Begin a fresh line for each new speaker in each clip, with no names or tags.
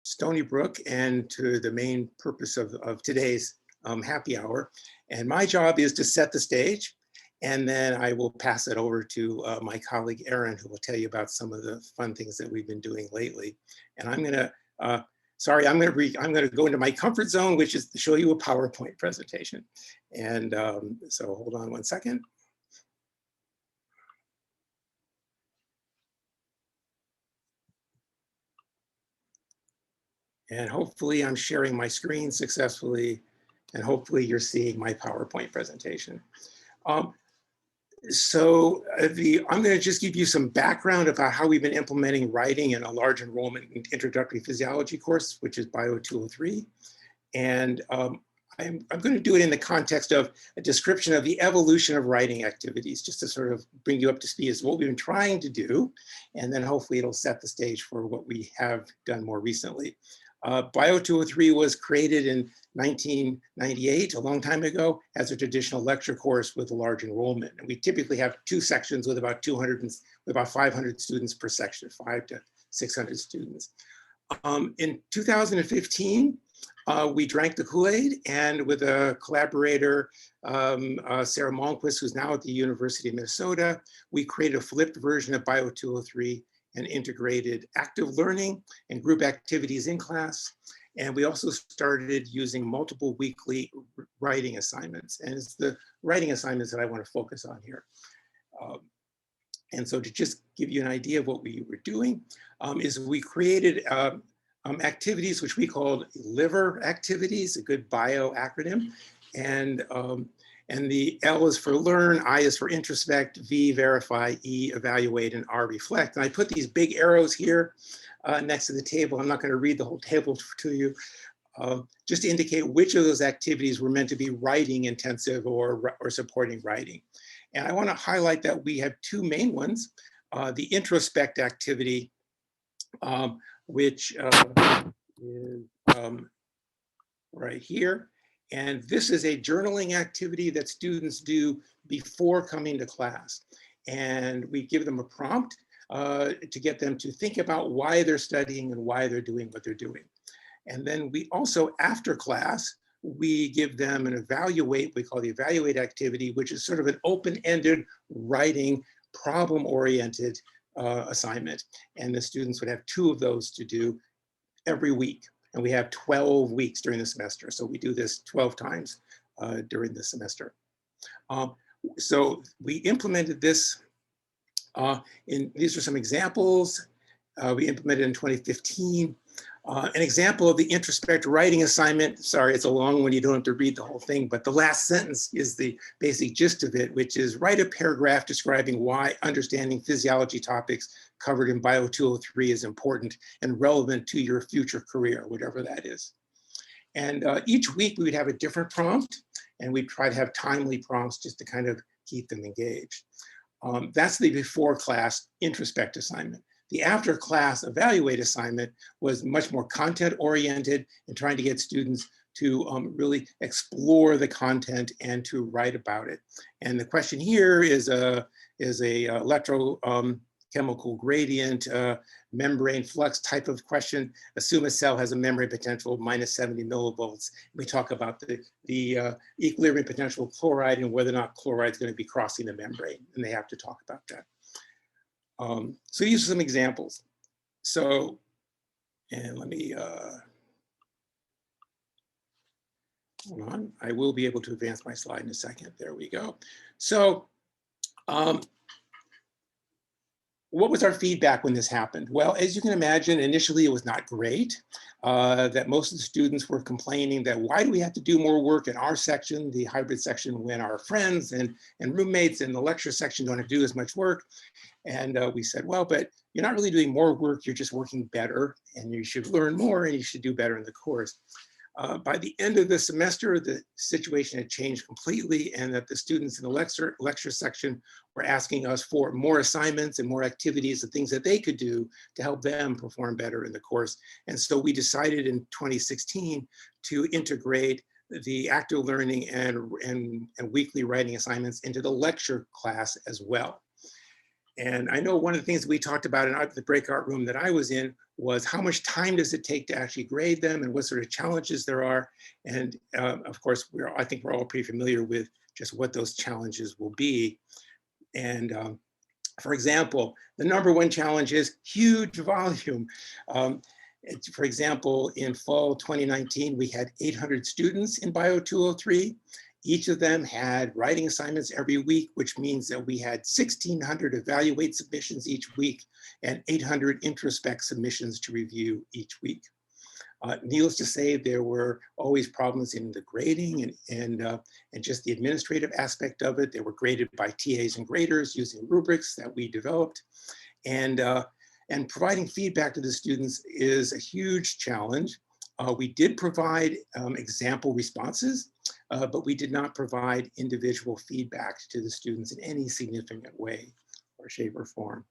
Stony Brook and to the main purpose of today's happy hour. And my job is to set the stage, and then I will pass it over to my colleague Erin, who will tell you about some of the fun things that we've been doing lately. And I'm gonna, I'm gonna go into my comfort zone, which is to show you a PowerPoint presentation. And so hold on one second. And hopefully I'm sharing my screen successfully, and hopefully you're seeing my PowerPoint presentation. I'm going to just give you some background about how we've been implementing writing in a large enrollment introductory physiology course, which is Bio 203. And I'm going to do it in the context of a description of the evolution of writing activities, just to sort of bring you up to speed as what we've been trying to do. And then hopefully it'll set the stage for what we have done more recently. Bio 203 was created in 1998, a long time ago, as a traditional lecture course with a large enrollment. And we typically have two sections with about 500 students per section, 500 to 600 students. In 2015, we drank the Kool-Aid, and with a collaborator, Sarah Malmquist, who's now at the University of Minnesota, we created a flipped version of Bio 203 and integrated active learning and group activities in class. And we also started using multiple weekly writing assignments. And it's the writing assignments that I want to focus on here. And so to just give you an idea of what we were doing, is we created activities which we called liver activities, a good bio acronym. And the L is for learn, I is for introspect, V verify, E evaluate, and R reflect. And I put these big arrows here next to the table. I'm not going to read the whole table to you, just to indicate which of those activities were meant to be writing intensive or supporting writing. And I want to highlight that we have two main ones, the introspect activity, which is right here. And this is a journaling activity that students do before coming to class. And we give them a prompt to get them to think about why they're studying and why they're doing what they're doing. And then we also, after class, we give them an evaluate, we call the evaluate activity, which is sort of an open-ended writing, problem-oriented assignment. And the students would have two of those to do every week. And we have 12 weeks during the semester. So we do this 12 times during the semester. So we implemented this these are some examples. We implemented in 2015. An example of the introspect writing assignment, sorry, it's a long one, you don't have to read the whole thing, but the last sentence is the basic gist of it, which is write a paragraph describing why understanding physiology topics covered in Bio 203 is important and relevant to your future career, whatever that is. And each week we would have a different prompt, and we try to have timely prompts just to kind of keep them engaged. That's the before class introspect assignment. The after class evaluate assignment was much more content oriented and trying to get students to really explore the content and to write about it. And the question here is a electrochemical gradient membrane flux type of question. Assume a cell has a membrane potential of minus 70 millivolts. We talk about the equilibrium potential of chloride and whether or not chloride is going to be crossing the membrane, and they have to talk about that. So these are some examples. So, and let me, hold on, I will be able to advance my slide in a second. There we go. So, what was our feedback when this happened? Well, as you can imagine, initially it was not great, that most of the students were complaining that why do we have to do more work in our section, the hybrid section, when our friends and roommates in the lecture section don't have to do as much work. And we said, well, but you're not really doing more work, you're just working better, and you should learn more and you should do better in the course. By the end of the semester, the situation had changed completely, and that the students in the lecture section were asking us for more assignments and more activities and things that they could do to help them perform better in the course. And so we decided in 2016 to integrate the active learning and weekly writing assignments into the lecture class as well. And I know one of the things we talked about in the breakout room that I was in was how much time does it take to actually grade them and what sort of challenges there are. And of course, I think we're all pretty familiar with just what those challenges will be. And for example, the #1 challenge is huge volume. For example, in fall 2019, we had 800 students in Bio 203. Each of them had writing assignments every week, which means that we had 1,600 evaluate submissions each week and 800 introspect submissions to review each week. Needless to say, there were always problems in the grading and just the administrative aspect of it. They were graded by TAs and graders using rubrics that we developed. And providing feedback to the students is a huge challenge. We did provide example responses, but we did not provide individual feedback to the students in any significant way or shape or form.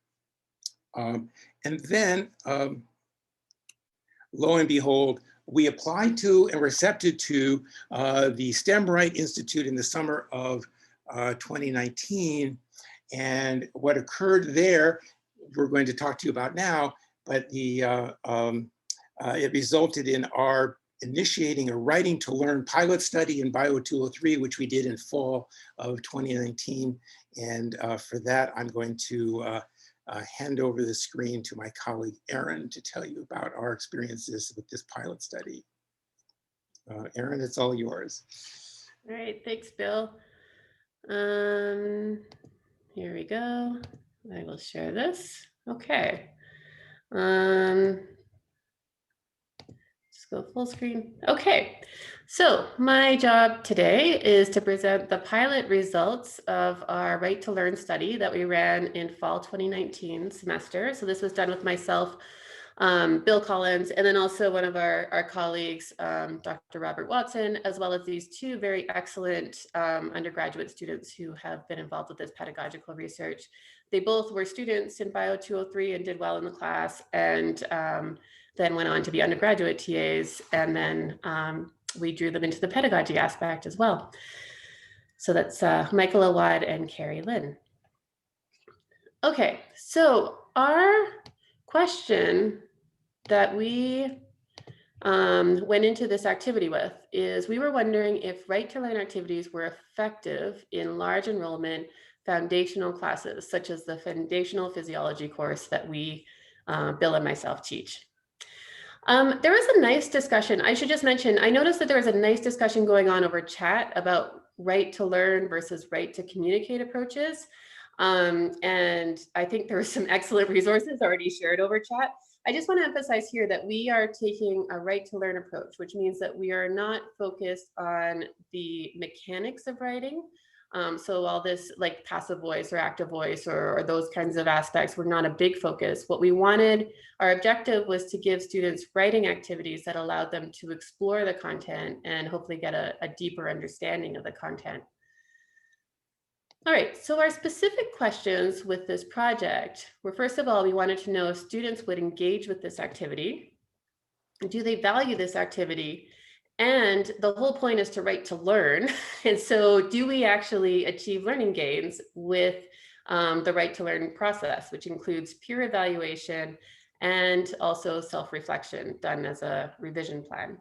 And then, lo and behold, we applied to and were accepted to the STEM Right Institute in the summer of 2019. And what occurred there, we're going to talk to you about now, but it resulted in our initiating a Writing to Learn pilot study in Bio 203, which we did in fall of 2019. And for that, I'm going to hand over the screen to my colleague, Erin, to tell you about our experiences with this pilot study. Erin, it's all yours.
All right, thanks, Bill. Here we go. I will share this. Okay. Just go full screen. Okay. So my job today is to present the pilot results of our Right to Learn study that we ran in fall 2019 semester. So this was done with myself, Bill Collins, and then also one of our colleagues, Dr. Robert Watson, as well as these two very excellent undergraduate students who have been involved with this pedagogical research. They both were students in Bio 203 and did well in the class, and then went on to be undergraduate TAs, and then we drew them into the pedagogy aspect as well. So that's Michael Awad and Carrie Lynn. Okay, so our question that we went into this activity with is we were wondering if Right to Learn activities were effective in large enrollment foundational classes, such as the foundational physiology course that we, Bill and myself, teach. There was a nice discussion. I should just mention, I noticed that there was a nice discussion going on over chat about right to learn versus right to communicate approaches. And I think there were some excellent resources already shared over chat. I just want to emphasize here that we are taking a right to learn approach, which means that we are not focused on the mechanics of writing. So all this like passive voice or active voice or those kinds of aspects were not a big focus. What we wanted, our objective was to give students writing activities that allowed them to explore the content and hopefully get a deeper understanding of the content. All right, so our specific questions with this project were, first of all, we wanted to know if students would engage with this activity. Do they value this activity? And the whole point is to write to learn. And so do we actually achieve learning gains with the right to learn process, which includes peer evaluation and also self-reflection done as a revision plan.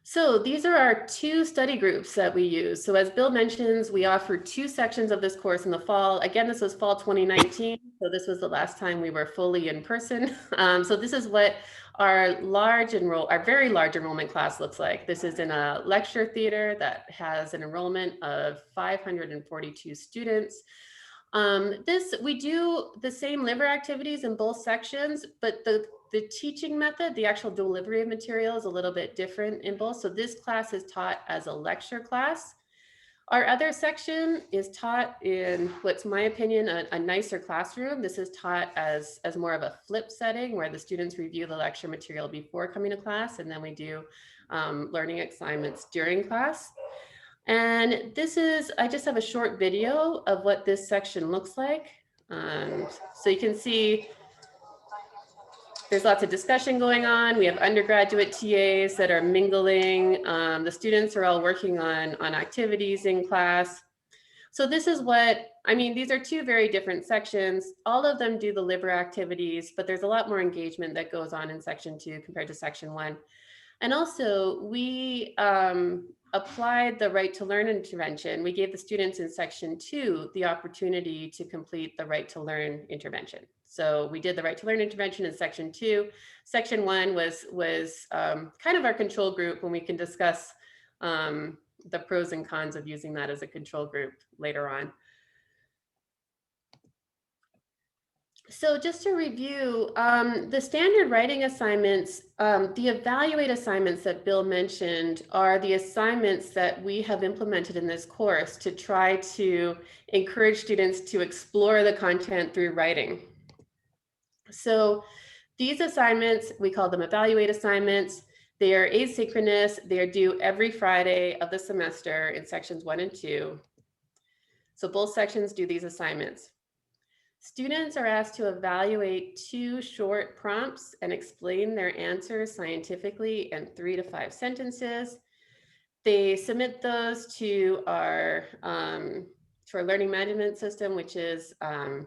So these are our two study groups that we use. So as Bill mentions, we offer two sections of this course in the fall. Again, this was fall 2019. So this was the last time we were fully in person. So this is what our very large enrollment class looks like. This is in a lecture theater that has an enrollment of 542 students. We do the same liver activities in both sections, but the teaching method, the actual delivery of material, is a little bit different in both. So this class is taught as a lecture class. Our other section is taught in what's, my opinion, a nicer classroom. This is taught as more of a flip setting where the students review the lecture material before coming to class, and then we do learning assignments during class. And this is, I just have a short video of what this section looks like. So you can see there's lots of discussion going on. We have undergraduate TAs that are mingling. The students are all working on activities in class. So this is what I mean, these are two very different sections. All of them do the liver activities, but there's a lot more engagement that goes on in section 2 compared to section 1. And also we applied the right to learn intervention. We gave the students in section 2 the opportunity to complete the right to learn intervention. So we did the right to learn intervention in section 2. Section 1 was kind of our control group, when we can discuss the pros and cons of using that as a control group later on. So just to review, the standard writing assignments, the evaluate assignments that Bill mentioned are the assignments that we have implemented in this course to try to encourage students to explore the content through writing. So these assignments, we call them evaluate assignments. They are asynchronous. They are due every Friday of the semester in sections 1 and 2. So both sections do these assignments. Students are asked to evaluate 2 short prompts and explain their answers scientifically in 3 to 5 sentences. They submit those to our learning management system, which is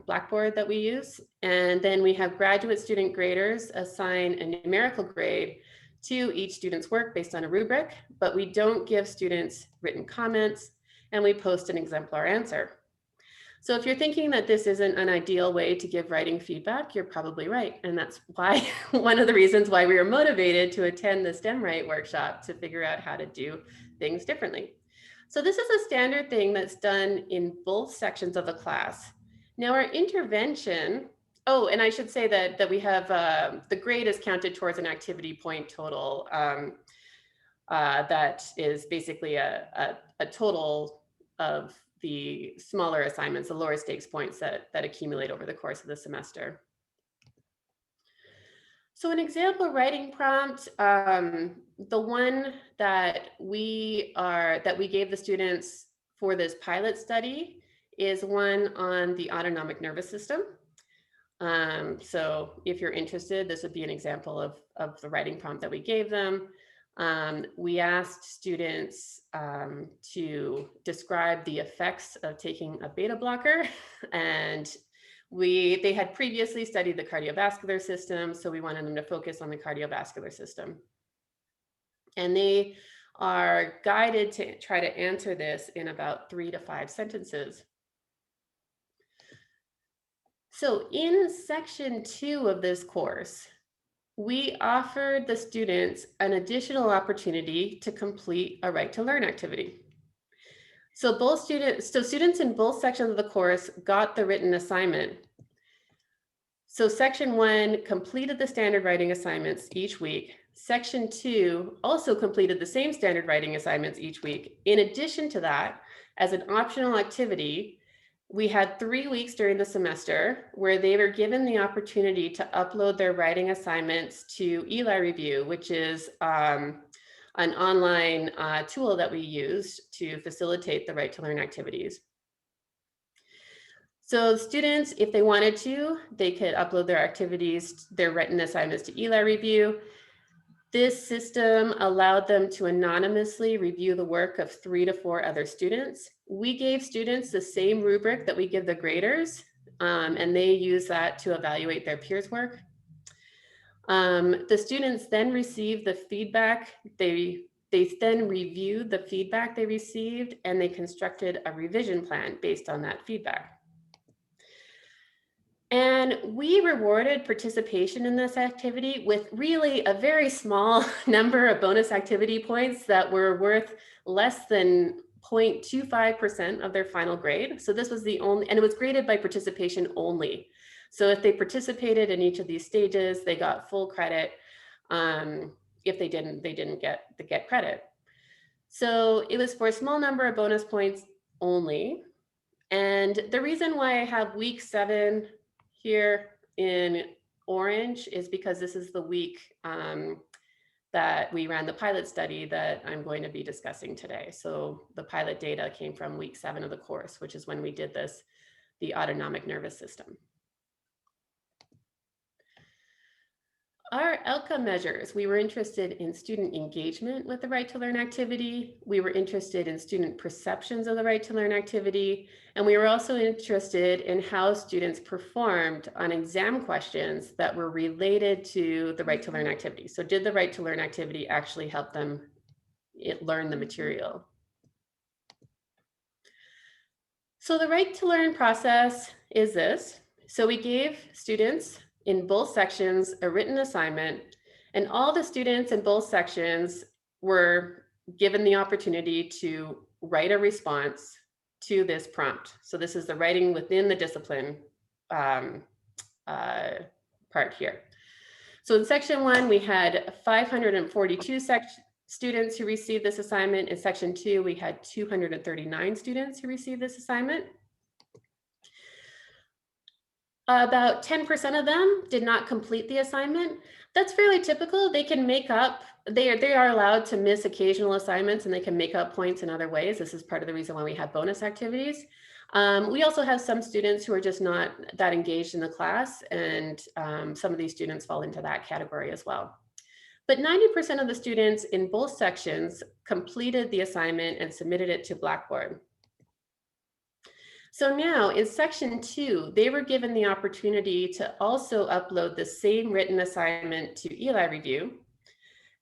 Blackboard that we use. And then we have graduate student graders assign a numerical grade to each student's work based on a rubric, but we don't give students written comments, and we post an exemplar answer. So if you're thinking that this isn't an ideal way to give writing feedback, you're probably right. And that's why one of the reasons why we were motivated to attend the STEM Write workshop, to figure out how to do things differently. So this is a standard thing that's done in both sections of the class. Now our intervention, oh, and I should say that we have, the grade is counted towards an activity point total. That is basically a total of the smaller assignments, the lower stakes points that accumulate over the course of the semester. So an example writing prompt, the one that we gave the students for this pilot study is one on the autonomic nervous system. So if you're interested, this would be an example of the writing prompt that we gave them. We asked students to describe the effects of taking a beta blocker, and they had previously studied the cardiovascular system, so we wanted them to focus on the cardiovascular system. And they are guided to try to answer this in about 3 to 5 sentences. So in section 2 of this course, we offered the students an additional opportunity to complete a right to learn activity. So students in both sections of the course got the written assignment. So section 1 completed the standard writing assignments each week. Section 2 also completed the same standard writing assignments each week. In addition to that, as an optional activity, we had 3 weeks during the semester where they were given the opportunity to upload their writing assignments to Eli Review, which is an online tool that we use to facilitate the right to learn activities. So students, if they wanted to, they could upload their activities, their written assignments to Eli Review. This system allowed them to anonymously review the work of 3 to 4 other students. We gave students the same rubric that we give the graders, and they use that to evaluate their peers' work. The students then received the feedback. They then reviewed the feedback they received, and they constructed a revision plan based on that feedback. And we rewarded participation in this activity with really a very small number of bonus activity points that were worth less than 0.25% of their final grade. So this was the only, and it was graded by participation only. So if they participated in each of these stages, they got full credit. If they didn't, they didn't get credit. So it was for a small number of bonus points only. And the reason why I have week 7 here in orange is because this is the week that we ran the pilot study that I'm going to be discussing today. So the pilot data came from week 7 of the course, which is when we did this, the autonomic nervous system. Our outcome measures, we were interested in student engagement with the right to learn activity. We were interested in student perceptions of the right to learn activity. And we were also interested in how students performed on exam questions that were related to the right to learn activity. So did the right to learn activity actually help them learn the material? So the right to learn process is this. So we gave students in both sections a written assignment, and all the students in both sections were given the opportunity to write a response to this prompt. So this is the writing within the discipline um, uh, part here. So in section 1, we had 542 students who received this assignment. In section 2, we had 239 students who received this assignment. About 10% of them did not complete the assignment. That's fairly typical. They can make up, they are allowed to miss occasional assignments, and they can make up points in other ways. This is part of the reason why we have bonus activities. We also have some students who are just not that engaged in the class, and some of these students fall into that category as well. But 90% of the students in both sections completed the assignment and submitted it to Blackboard. So now in section 2, they were given the opportunity to also upload the same written assignment to Eli Review.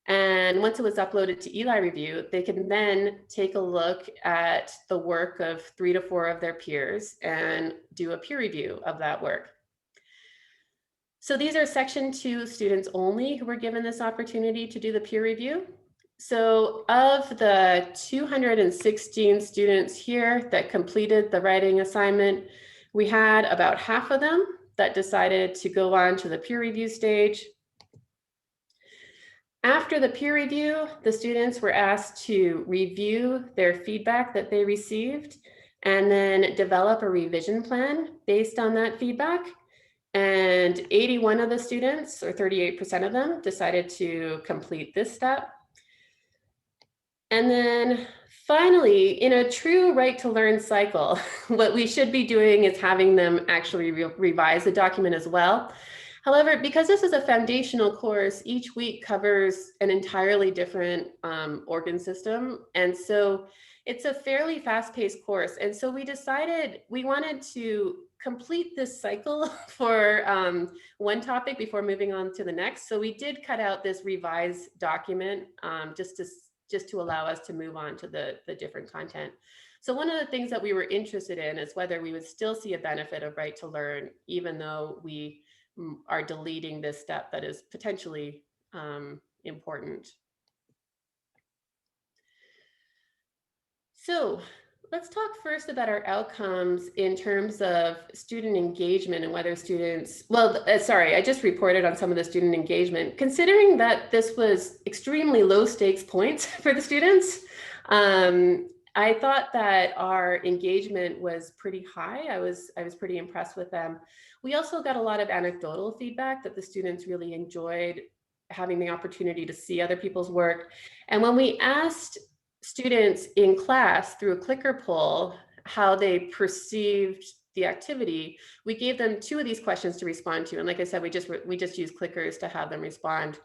And once it was uploaded to Eli Review, they can then take a look at the work of 3 to 4 of their peers and do a peer review of that work. So these are section 2 students only who were given this opportunity to do the peer review. So of the 216 students here that completed the writing assignment, we had about half of them that decided to go on to the peer review stage. After the peer review, the students were asked to review their feedback that they received and then develop a revision plan based on that feedback. And 81 of the students, or 38% of them, decided to complete this step. And then finally, in a true right to learn cycle, what we should be doing is having them actually revise the document as well. However, because this is a foundational course, each week covers an entirely different organ system. And so it's a fairly fast-paced course. And so we decided we wanted to complete this cycle for one topic before moving on to the next. So we did cut out this revised document just to allow us to move on to the different content. So one of the things that we were interested in is whether we would still see a benefit of right to learn, even though we are deleting this step that is potentially important. So let's talk first about our outcomes in terms of student engagement and whether students, well, sorry, I just reported on some of the student engagement. Considering that this was extremely low stakes points for the students, I thought that our engagement was pretty high. I was pretty impressed with them. We also got a lot of anecdotal feedback that the students really enjoyed having the opportunity to see other people's work. And when we asked students in class through a clicker poll how they perceived the activity, we gave them 2 of these questions to respond to. And like I said, we just used clickers to have them respond.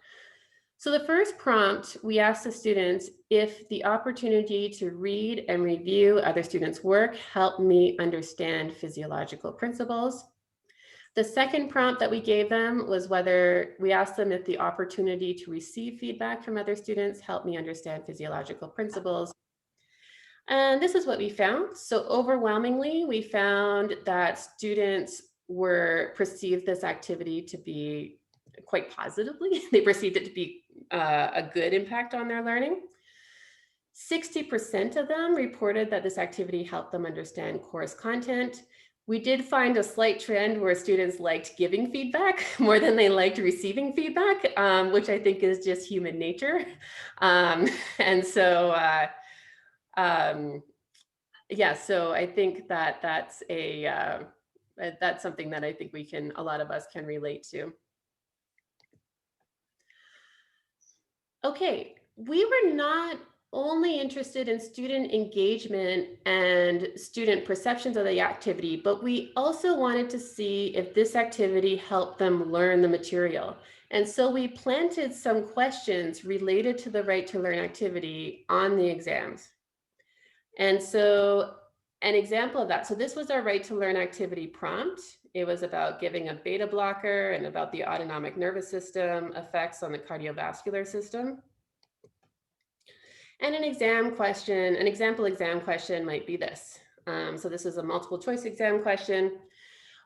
So the first prompt, we asked the students if the opportunity to read and review other students' work helped me understand physiological principles. The second prompt that we gave them was whether we asked them if the opportunity to receive feedback from other students helped me understand physiological principles. And this is what we found. So overwhelmingly, we found that students perceived this activity to be quite positively. They perceived it to be a good impact on their learning. 60% of them reported that this activity helped them understand course content. We did find a slight trend where students liked giving feedback more than they liked receiving feedback, which I think is just human nature. And so, yeah, so I think that that's something that I think a lot of us can relate to. Okay, we were not only interested in student engagement and student perceptions of the activity, but we also wanted to see if this activity helped them learn the material. And so we planted some questions related to the right to learn activity on the exams. And so an example of that, so this was our right to learn activity prompt. It was about giving a beta blocker and about the autonomic nervous system effects on the cardiovascular system. And an example exam question might be this. So this is a multiple choice exam question.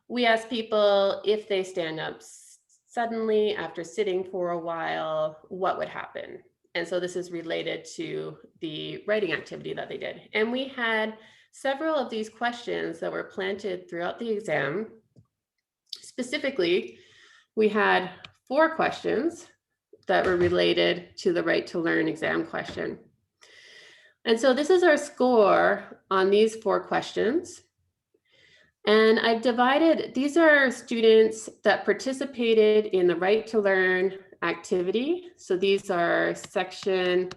We ask people if they stand up suddenly after sitting for a while, what would happen? And so this is related to the writing activity that they did. And we had several of these questions that were planted throughout the exam. Specifically, we had 4 questions that were related to the right to learn exam question. And so this is our score on these 4 questions. And I've divided, these are students that participated in the right to learn activity. So these are section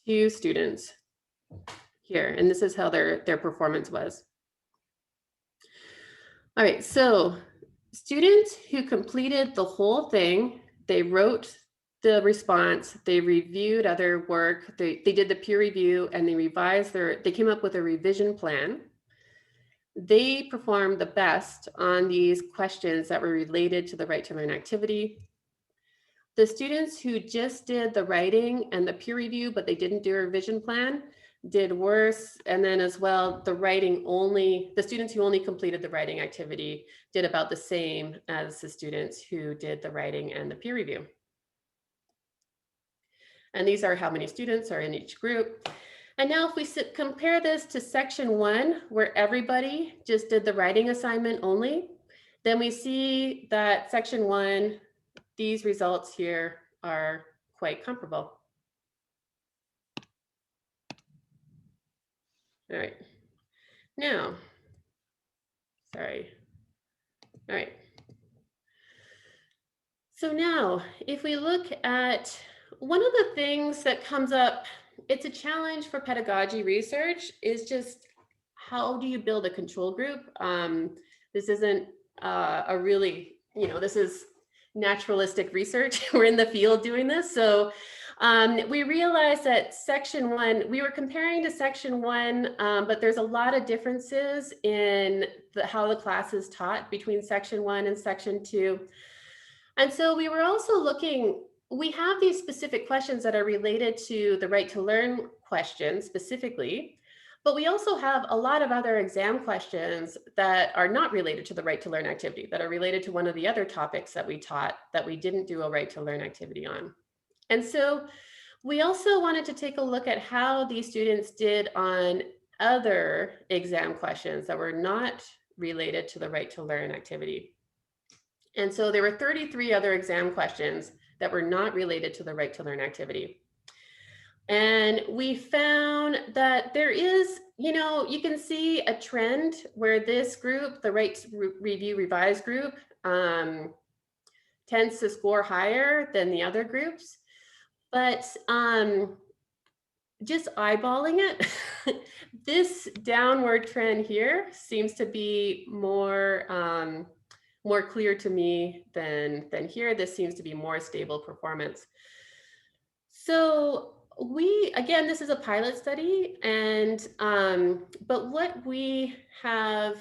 2 students here, and this is how their performance was. All right, so students who completed the whole thing, they wrote the response, they reviewed other work, they did the peer review, and they revised they came up with a revision plan. They performed the best on these questions that were related to the right to learn activity. The students who just did the writing and the peer review, but they didn't do a revision plan, did worse. And then as well, the students who only completed the writing activity did about the same as the students who did the writing and the peer review. And these are how many students are in each group. And now if we compare this to section 1, where everybody just did the writing assignment only, then we see that section 1, these results here are quite comparable. All right. Now, sorry. All right. So now, if we look at one of the things that comes up, it's a challenge for pedagogy research, is just how do you build a control group? This isn't a really, this is naturalistic research. We're in the field doing this. So we realized that section 1, we were comparing to section 1, but there's a lot of differences in how the class is taught between section 1 and section 2. And so we were also looking, we have these specific questions that are related to the right to learn questions specifically, but we also have a lot of other exam questions that are not related to the right to learn activity, that are related to one of the other topics that we taught that we didn't do a right to learn activity on. And so we also wanted to take a look at how these students did on other exam questions that were not related to the right to learn activity. And so there were 33 other exam questions that were not related to the right to learn activity. And we found that there is, you can see a trend where this group, the right to review revise group, tends to score higher than the other groups. But just eyeballing it, this downward trend here seems to be more clear to me than here. This seems to be more stable performance. So again, this is a pilot study, and but what we have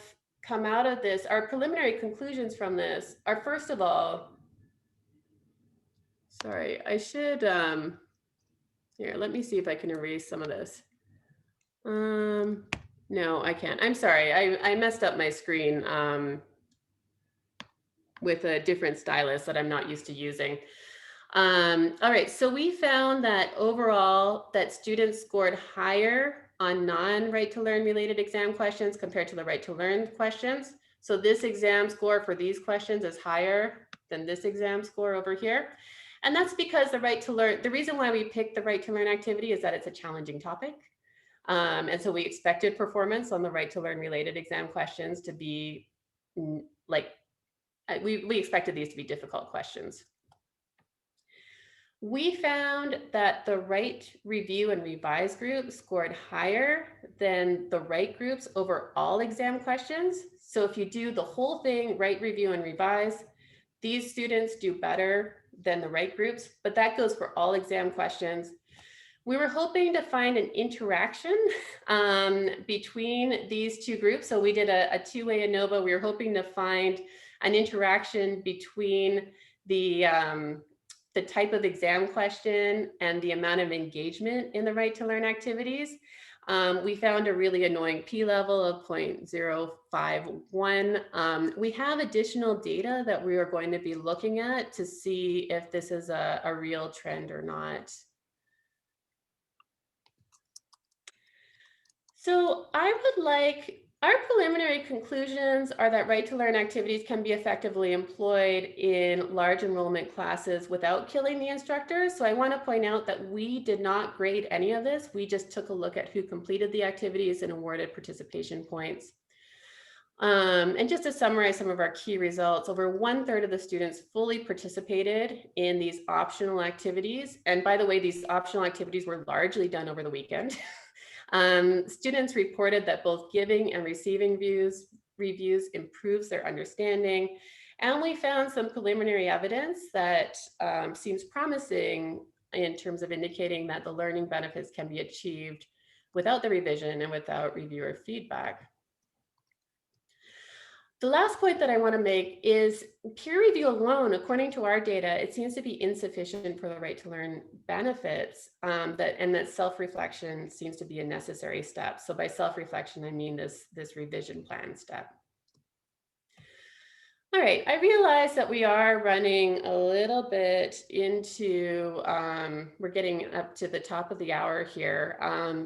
come out of this, our preliminary conclusions from this are, first of all, sorry, I should, here, let me see if I can erase some of this. No, I can't. I'm sorry, I messed up my screen with a different stylus that I'm not used to using. All right, so we found that overall that students scored higher on non-right to learn related exam questions compared to the right to learn questions. So this exam score for these questions is higher than this exam score over here. And that's because the right to learn, the reason why we picked the right to learn activity is that it's a challenging topic. And so we expected performance on the right to learn related exam questions to be like, we expected these to be difficult questions. We found that the write, review, and revise group scored higher than the write groups over all exam questions. So if you do the whole thing, write, review, and revise, these students do better than the write groups, but that goes for all exam questions. We were hoping to find an interaction between these two groups. So we did a two-way ANOVA. We were hoping to find an interaction between the type of exam question and the amount of engagement in the right to learn activities. We found a really annoying p-level of 0.051. We have additional data that we are going to be looking at to see if this is a real trend or not. So I would like, our preliminary conclusions are that right to learn activities can be effectively employed in large enrollment classes without killing the instructors. So I want to point out that we did not grade any of this. We just took a look at who completed the activities and awarded participation points. And just to summarize some of our key results, over 1/3 of the students fully participated in these optional activities. And by the way, these optional activities were largely done over the weekend. Students reported that both giving and receiving reviews improves their understanding. And we found some preliminary evidence that seems promising in terms of indicating that the learning benefits can be achieved without the revision and without reviewer feedback. The last point that I want to make is peer review alone, according to our data, it seems to be insufficient for the right to learn benefits, and that self-reflection seems to be a necessary step. So by self-reflection, I mean this revision plan step. All right, I realize that we are running a little bit into, we're getting up to the top of the hour here,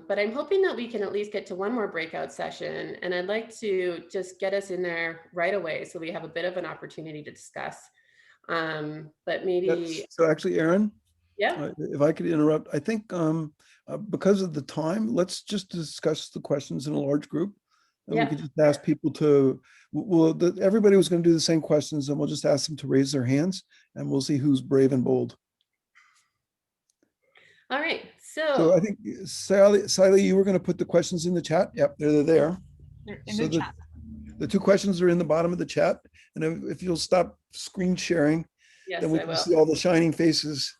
but I'm hoping that we can at least get to one more breakout session, and I'd like to just get us in there right away so we have a bit of an opportunity to discuss. But maybe.
So actually, Erin,
Yeah.
if I could interrupt, I think because of the time, let's just discuss the questions in a large group. And
Yeah.
we could just ask people to, everybody was going to do the same questions, and we'll just ask them to raise their hands, and we'll see who's brave and bold.
All right.
So I think, Sally, you were going to put the questions in the chat. Yep, they're there.
They're in the chat.
The two questions are in the bottom of the chat. And if you'll stop screen sharing,
yes,
then we
I
can
will.
see all the shining faces.